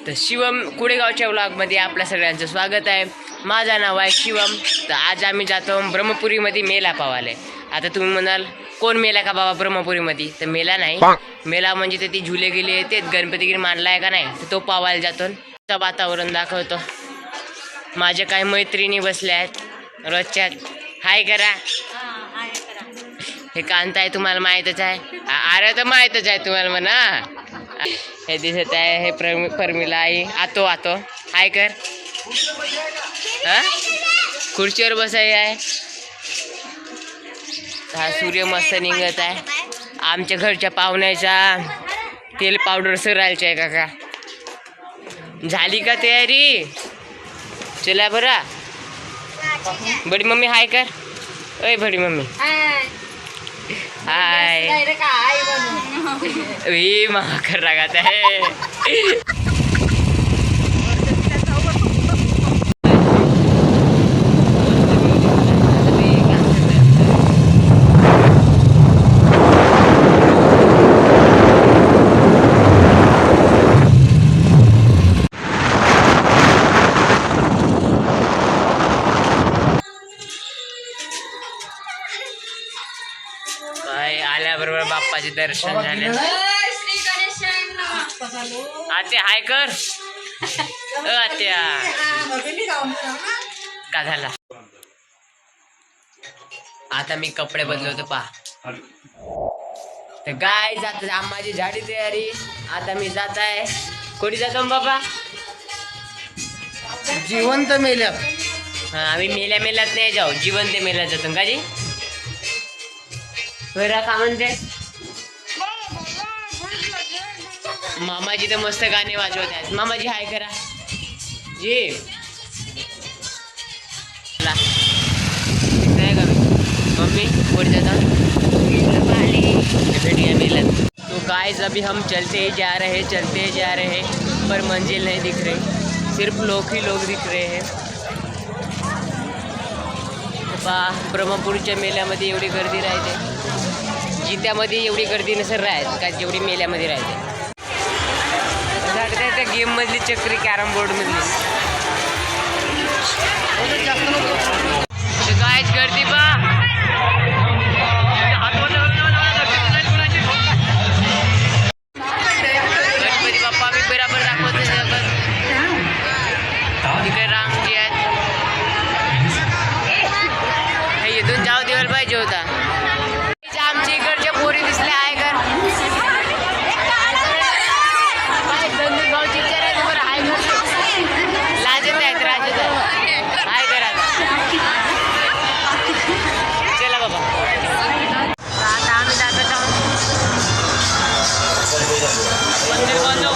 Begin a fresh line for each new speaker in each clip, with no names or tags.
तर शिवम कुडेगावच्या व्लॉगमध्ये आपल्या सगळ्यांचं स्वागत आहे. माझं नाव आहे शिवम. तर आज आम्ही जातो ब्रह्मपुरीमध्ये मेला पावाले. आता तुम्ही म्हणाल कोण मेला का बाबा ब्रह्मपुरीमध्ये? तर मेला नाही, मेला म्हणजे ते ती झुले गेले ते गणपतीगिरी मांडला आहे का नाही, तर तो पावायला जातो. वातावरण दाखवतो. माझ्या काही मैत्रिणी बसल्या आहेत रोजच्या. हाय करा. हे कांत आहे तुम्हाला माहीतच आहे. अरे तर माहीतच आहे तुम्हाला म्हणा. हे दिसत आहे हे परमिला आई. आतो हाय कर. हा खुर्चीवर बसाय आहे. हा सूर्य मस्त निघत आहे. आमच्या घरच्या पाहुण्याचा तेल पावडर सरायचं आहे काका. झाली का तयारी? चला बरा. बडी मम्मी हाय कर. ओय बडी मम्मी हाय. कर रागात आहे. आल्याबरोबर बाप्पाचे दर्शन झाले. आत्या हाय कर. आत्या का झाला? आता मी कपडे बदलवतो पहा. तर गाय जात आंबाची झाडी तयारी. आता मी जात आहे. कोणी जातो बाबा?
जिवंत मेल्या.
हा आम्ही मेल्यात नाही जाऊ, जिवंत मेल्यात जातो का जी? बरं का म्हणते मामाजी तर मस्त गाणे वाजवत आहेत. मामाजी हाय करा जी. मम्मी पुढे मिलन. तो गाइस अभी हम चलते जा रहे पर मंजिल नहीं दिख रही, सिर्फ लोग ही लोग दिख रहे हैं. ब्रह्मपुरीच्या मेल्यामध्ये एवढी गर्दी राहते, जित्यामध्ये एवढी गर्दी नसेल राहत का जेवढी मेल्यामध्ये राहते. त्या गेम मधली चक्री कॅरम बोर्ड मधली गायच गर्दी बा. गणपती बाप्पा मी बराबर दाखवतो. तिकडे रांग जी आहेत हे इथून जाऊ द्यायला पाहिजे होता. आमच्या इकडच्या पोरी दिसल्या आहे का? लाजत आहेत राजत आहे. हाय करा. चला बाबा. आता आम्ही दाखवत आहोत मंदिर बनव.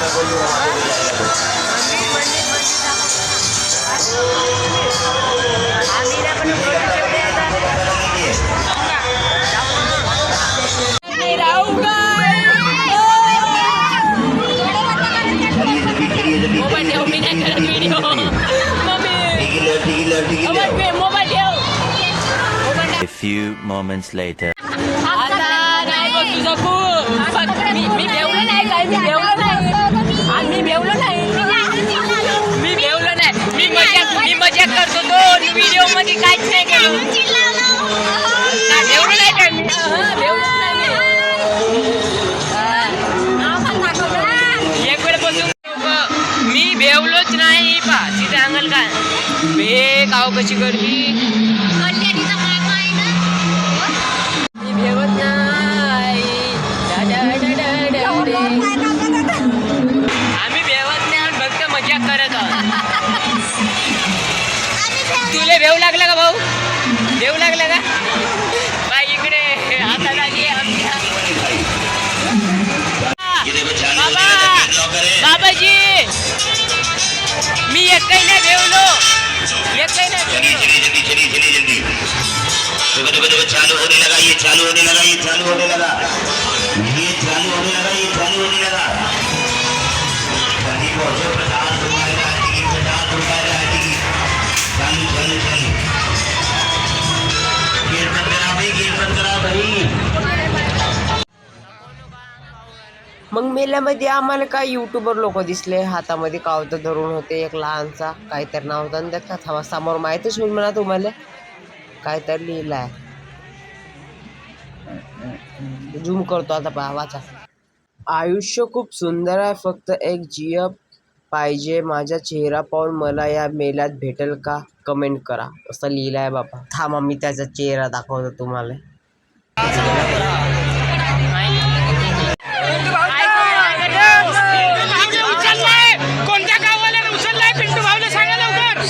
A few moments later.
आता नाही बघ तुझं खूप. मी भेवलं नाही काय. मी मजाक करतो. तो व्हिडिओ मध्ये काहीच नाही केलं. भेवलं नाही काय मी. एक वेळ बसून मी भेवलोच नाही पा. तिथे अंगल काय बे काव कशी करली. मी भेवत नाही. आम्ही भेवत नाही, फक्त मजाक करत आहोत. तुला भेव लागला का भाऊ? भेव लागला का बाई? इकडे आता लागली आमच्या बाबाजी. मी एकही नाही भेवलो.
चालू होने लगा.
मग मेल्यामध्ये आम्हाला काय युट्यूबर लोक दिसले, हातामध्ये कावतं धरून होते, एक लहानसा काहीतरी नाव होतं आणि त्या समोर माहीतच होईल म्हणा तुम्हाला काहीतरी लिहिलं आहे. झूम करतो आता पहा वाचा. आयुष्य खूप सुंदर आहे, फक्त एक जीव पाहिजे. माझा चेहरा पाहून मला या मेल्यात भेटेल का? कमेंट करा. असं लिहिलं आहे बाबा. थांबा मी त्याचा चेहरा दाखवतो तुम्हाला.
कोणत्या गावाला उचललाय पिंटू भाऊला सांगा लवकर.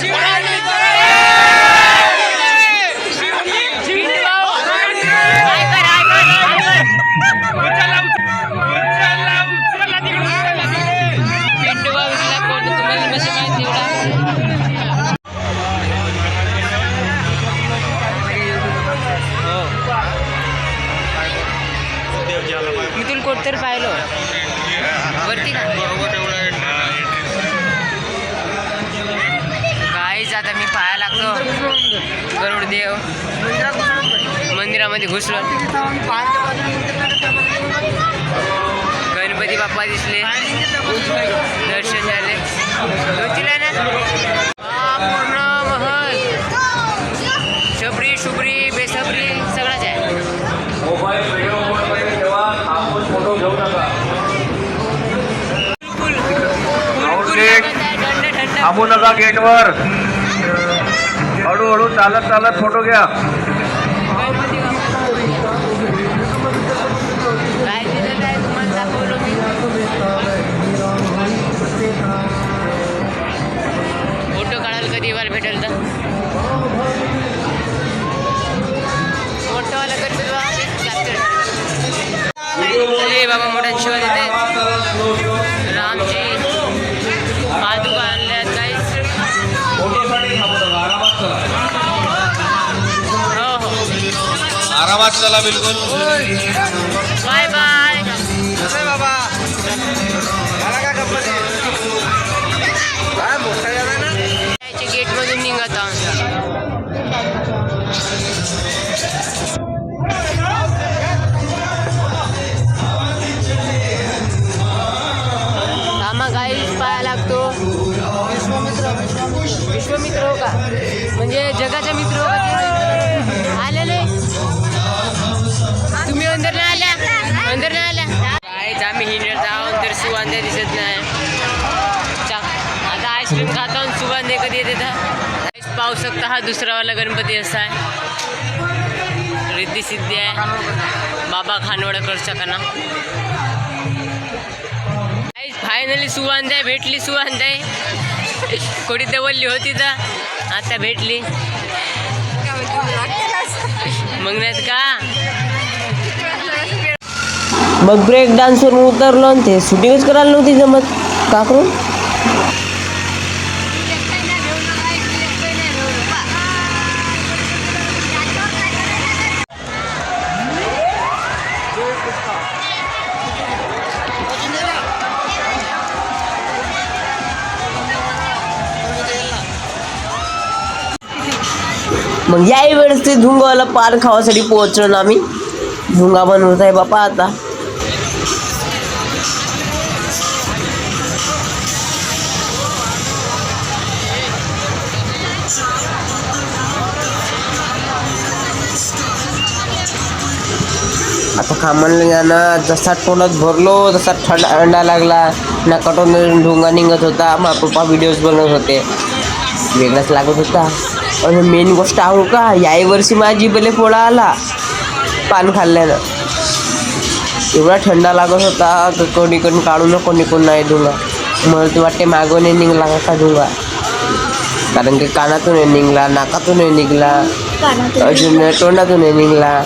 मी तुला कोट तर पाहिलो वरती ना. काहीच आता मी पाहायला लागतो गरुड देव मंदिरामध्ये घुसलो. गणपती बाप्पा दिसले, दर्शन झाले. होतील ना पूर्ण महल, शबरी शुबरी बेसबरी सगळंच आहे.
थांबू नका गेटवर. हळूहळू चालत चालत फोटो घ्या.
काय दिलेलं आहे तुम्हाला दाखवलं मी. फोटो काढायला कधी वाला भेटेल तर मोठंवाला करतो बाबा. मोठा शिवा देते रामजी पादुका आणल्यात काहीच. हो हो
आरामात चला बिलकुल.
बाय बाय
बाबा
गेट मधून निघत आहोत. आम्हा गाईच पाहायला लागतो. विश्वमित्र हो का, म्हणजे जगाचा मित्र हो का? आलेले तुम्ही अंदर नाही आल्या, अंदर नाही आल्या. काहीच आम्ही हिंडत आहोत तर सुवांदे दिसत नाही. आता आईस्क्रीम खाता हूँ, सुवांदे कधी येते तर पाहू शकता. हा दुसरावाला गणपती असा आहे, रिद्धी सिद्धी आहे बाबा खानवडकरच्या कना. फायनली सुवांदे भेटली. सुवांदे कोणी दवलली होती तर आता भेटली. मग नाहीत का मग ब्रेक डान्सवरून उतरलो आणि ते शूटिंगच करायला नव्हती जमत का करून. मग याही वेळेस ते धुंगावाला पान खावासाठी पोहोचलो ना आम्ही. धुंगा बनवत आहे बापा आता. आता खामणला जाणं, जसा तोंडात भरलो तसा थंडा लागला. नाकातून ढोंगा निघत होता. माझा पप्पा व्हिडिओज बनवत होते, वेगळाच लागत होता. आणि मेन गोष्ट आवडू का, याही वर्षी माझी बले फोडा आला पान खाल्ल्यानं. एवढा थंडा लागत होता की कोणी कोणी काढू ना कोणी कोण नाही धुंगा. मला तर वाटते मागवणे निघला का धुंगा, कारण की कानातून निघला, नाकातून निघला, अजून तोंडातून निघला.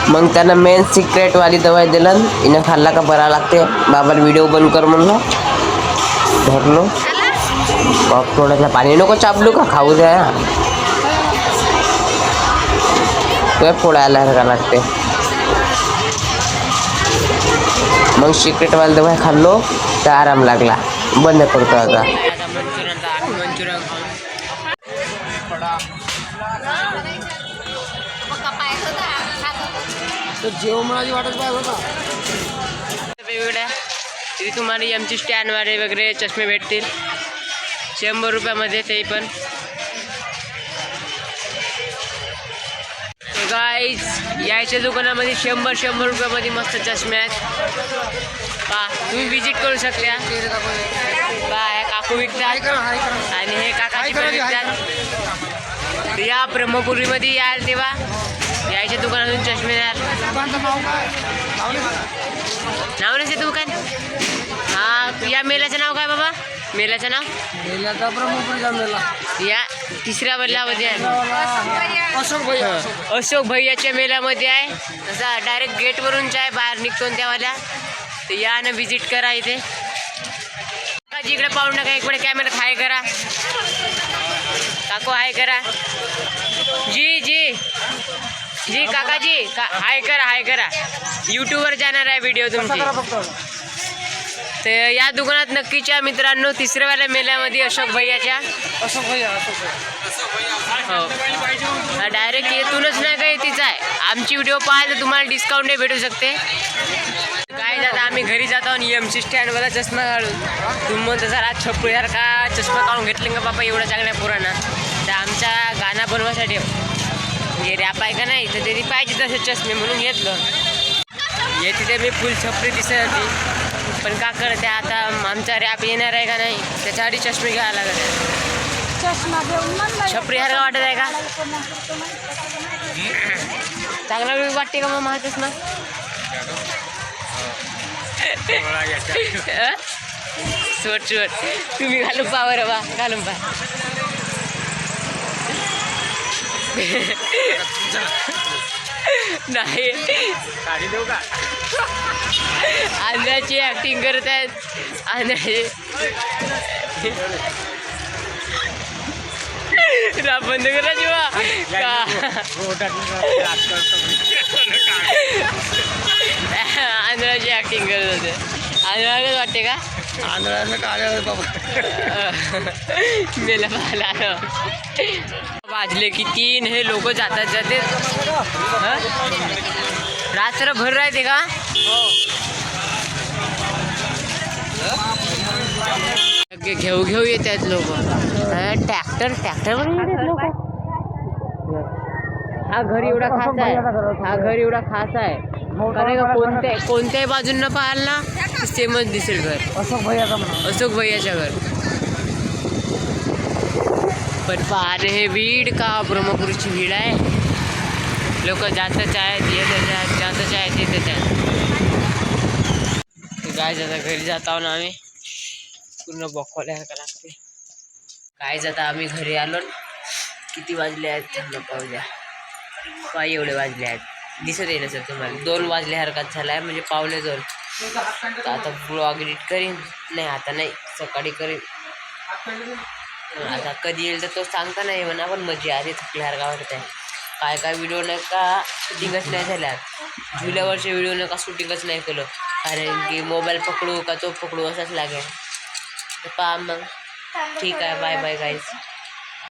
मग त्यांना मेन सिक्रेटवाली दवाई दिलं, हिनं खाल्ला का बरा लागते. बाबाला व्हिडिओ बंद कर म्हणलं, धरलो. थोडंसं पाणी नको चापलू का, खाऊ द्या. तुला फोडायला का लागते. मग सिक्रेटवाली दवाई खाल्लो तर आराम लागला. बंद करतो आता. वेगवेगळ्या तिथे तुम्हाला एमची स्टँडवाले वगैरे चष्मे भेटतील 100 रुपयामध्ये ते पण. गाईज यायच्या दुकानामध्ये 100 रुपयामध्ये मस्त चष्मे आहेत पा, तुम्ही विजिट करू शकता. पा ह्या काकू विकतात आणि हे काकाची पण विकतात. या ब्रह्मपुरीमध्ये याल तेव्हा यायच्या दुकानातून चष्मे याल. नाव नसे दुकान. हा या मेल्याचं नाव काय बाबा? मेल्याचं नाव या तिसऱ्या बदलामध्ये आहे. अशोक भैयाच्या मेल्यामध्ये आहे. तसा डायरेक्ट गेटवरूनच आहे, बाहेर निघतो त्यावाल्या. तर या ना विजिट करा इथे. काकाजी इकडे पाहून नका, एक वेळ कॅमेरात हाय करा. काकू हाय करा. जी जी जी काकाजी हाय करा. यूट्यूबवर जाणार आहे व्हिडिओ तुमची. तर या दुकानात नक्कीच्या मित्रांनो तिसऱ्यावाल्या मेल्यामध्ये अशोक भैयाच्या हो डायरेक्ट येथूनच नाही काही तिचा आहे. आमची व्हिडिओ पाहायला तुम्हाला डिस्काउंटही भेटू शकते. काय जाता आम्ही घरी जातो आणि एमसी स्टँडवाला चष्मा काढून तुम्ही म्हणता जरा छपरीसारखा चष्मा काढून घेतले का बाबा एवढा चांगल्या पुराणा. तर आमच्या गाणं बनवायसाठी हे रॅप आहे का नाही तर ते पाहिजे तसे चष्मे म्हणून घेतलं. हे तिथे मी फुल छपरी दिसत होती पण का करते आता आमचा रॅप येणार आहे का नाही त्याच्यासाठी चष्मे घ्यायला लागत आहे. छपरी सारखा वाटत आहे का? चांगला वाटते का मग हा चष्मा? सोट तुम्ही घालून पा बरं बा घालून पा. नाही
गाडी देऊ का?
आंध्राची ऍक्टिंग करत आहेत. आंध्राची बंद करा जेव्हा आंध्राची ऍक्टिंग करत होते. आंध्रालाच वाटते का?
आंध्राला काय
मेला पाहिला. वाजले की 3 हे लोक जातात जाते. रात्रभर राहते का? घेऊ येतात लोक. ट्रॅक्टरवर येतात लोक. हा घर एवढा खास आहे. कारण का कोणत्याही बाजूंना पाहाल ना सेमच दिसेल घर. अशोक भैयाच्या घर. पण पाहणे हे भीड का ब्रह्मपुरीची भीड आहे. लोक जातच आहेत येतच आहेत येतच आहेत. काय जाता घरी जाता ना आम्ही पूर्ण बखवल्यासारखं लागते. काय जाता आम्ही घरी आलो. किती वाजले आहेत त्यांना पाहू द्या. काय एवढे वाजले आहेत दिसत येईल सर तुम्हाला. 2 वाजले हरकत झाला आहे म्हणजे पावले 2. तर आता ब्लॉग एडिट करीन. नाही आता नाही सकाळी करीन. आता कधी येईल तर तो सांगता नाही म्हणा पण मजा आली थकल्यासारखा वाटत आहे. काय व्हिडिओ नाही का शूटिंगच नाही झाल्या. जुल्या वर्षी व्हिडिओ नाही का शूटिंगच नाही केलं कारण की मोबाईल पकडू का तो पकडू असंच लागेल. तर पहा मग ठीक आहे. Bye guys.